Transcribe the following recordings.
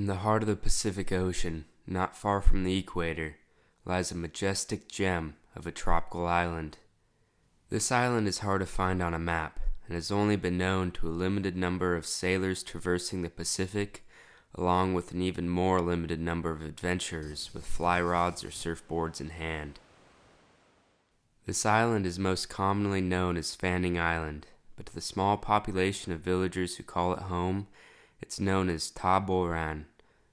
In the heart of the Pacific Ocean, not far from the equator, lies a majestic gem of a tropical island. This island is hard to find on a map and has only been known to a limited number of sailors traversing the Pacific, along with an even more limited number of adventurers with fly rods or surfboards in hand. This island is most commonly known as Fanning Island, but to the small population of villagers who call it home, it's known as Ta-Boran,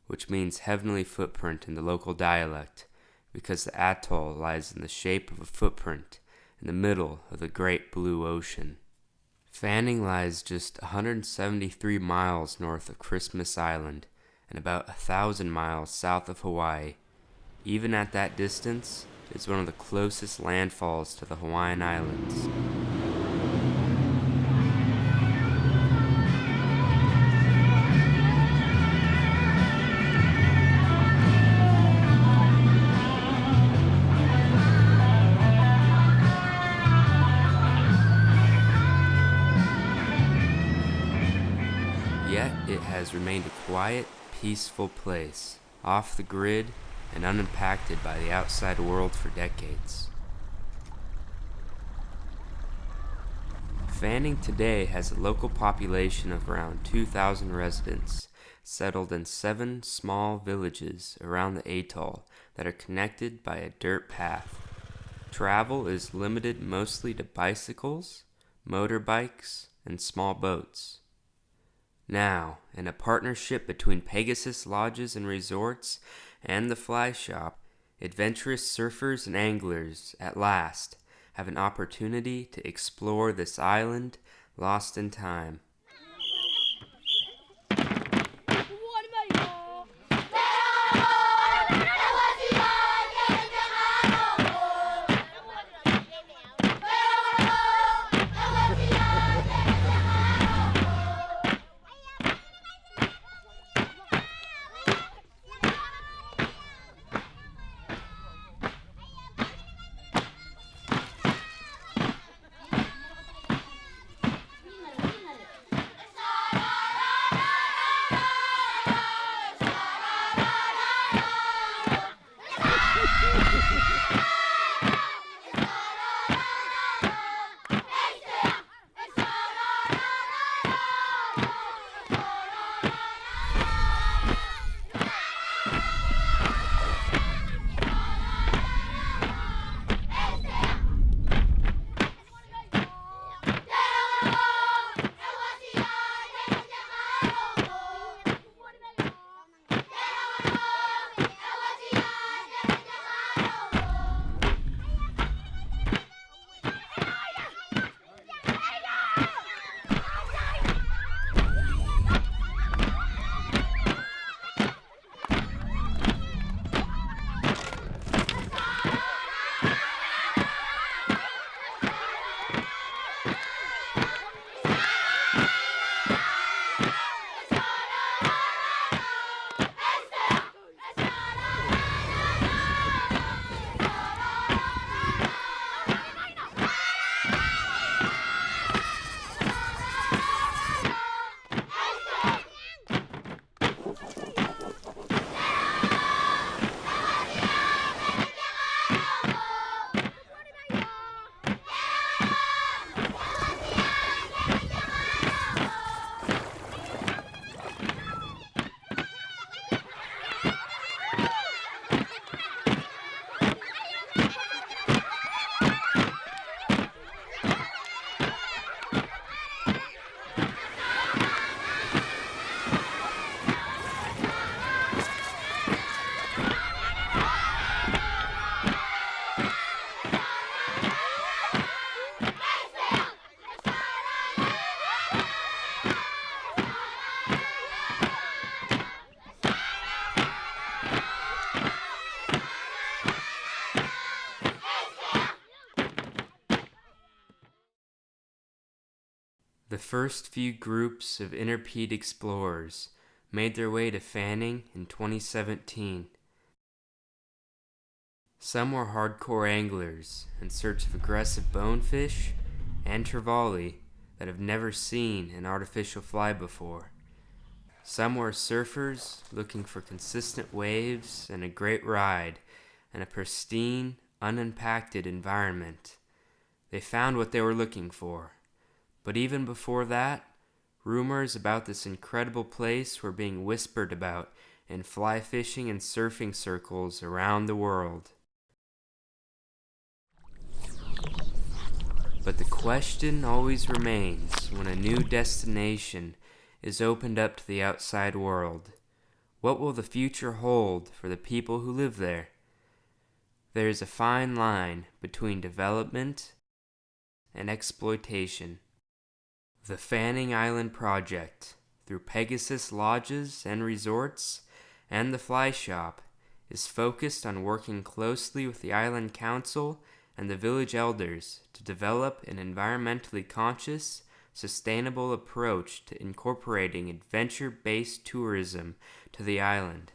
which means heavenly footprint in the local dialect, because the atoll lies in the shape of a footprint in the middle of the Great Blue Ocean. Fanning lies just 173 miles north of Christmas Island and about 1,000 miles south of Hawaii. Even at that distance, it is one of the closest landfalls to the Hawaiian Islands. Yet it has remained a quiet, peaceful place, off the grid and unimpacted by the outside world for decades. Fanning today has a local population of around 2,000 residents, settled in 7 small villages around the atoll that are connected by a dirt path. Travel is limited mostly to bicycles, motorbikes, and small boats. Now, in a partnership between Pegasus Lodges and Resorts and the Fly Shop, adventurous surfers and anglers, at last, have an opportunity to explore this island lost in time. The first few groups of interpeed explorers made their way to Fanning in 2017. Some were hardcore anglers in search of aggressive bonefish and trevally that have never seen an artificial fly before. Some were surfers looking for consistent waves and a great ride and a pristine, unimpacted environment. They found what they were looking for. But even before that, rumors about this incredible place were being whispered about in fly fishing and surfing circles around the world. But the question always remains when a new destination is opened up to the outside world. What will the future hold for the people who live there? There is a fine line between development and exploitation. The Fanning Island Project, through Pegasus Lodges and Resorts and the Fly Shop, is focused on working closely with the Island Council and the village elders to develop an environmentally conscious, sustainable approach to incorporating adventure-based tourism to the island.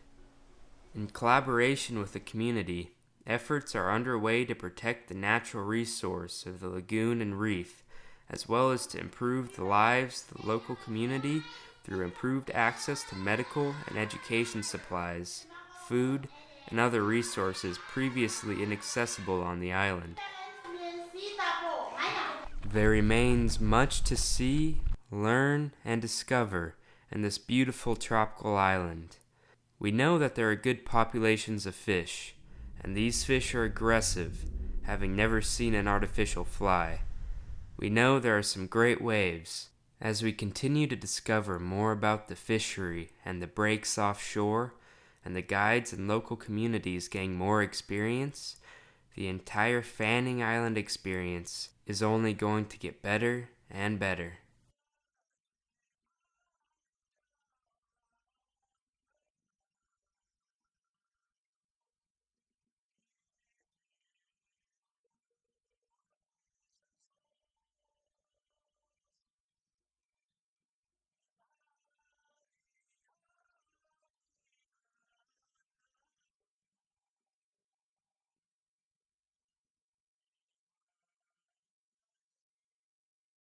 In collaboration with the community, efforts are underway to protect the natural resource of the lagoon and reef, as well as to improve the lives of the local community through improved access to medical and education supplies, food, and other resources previously inaccessible on the island. There remains much to see, learn, and discover in this beautiful tropical island. We know that there are good populations of fish, and these fish are aggressive, having never seen an artificial fly. We know there are some great waves. As we continue to discover more about the fishery and the breaks offshore, and the guides and local communities gain more experience, the entire Fanning Island experience is only going to get better and better.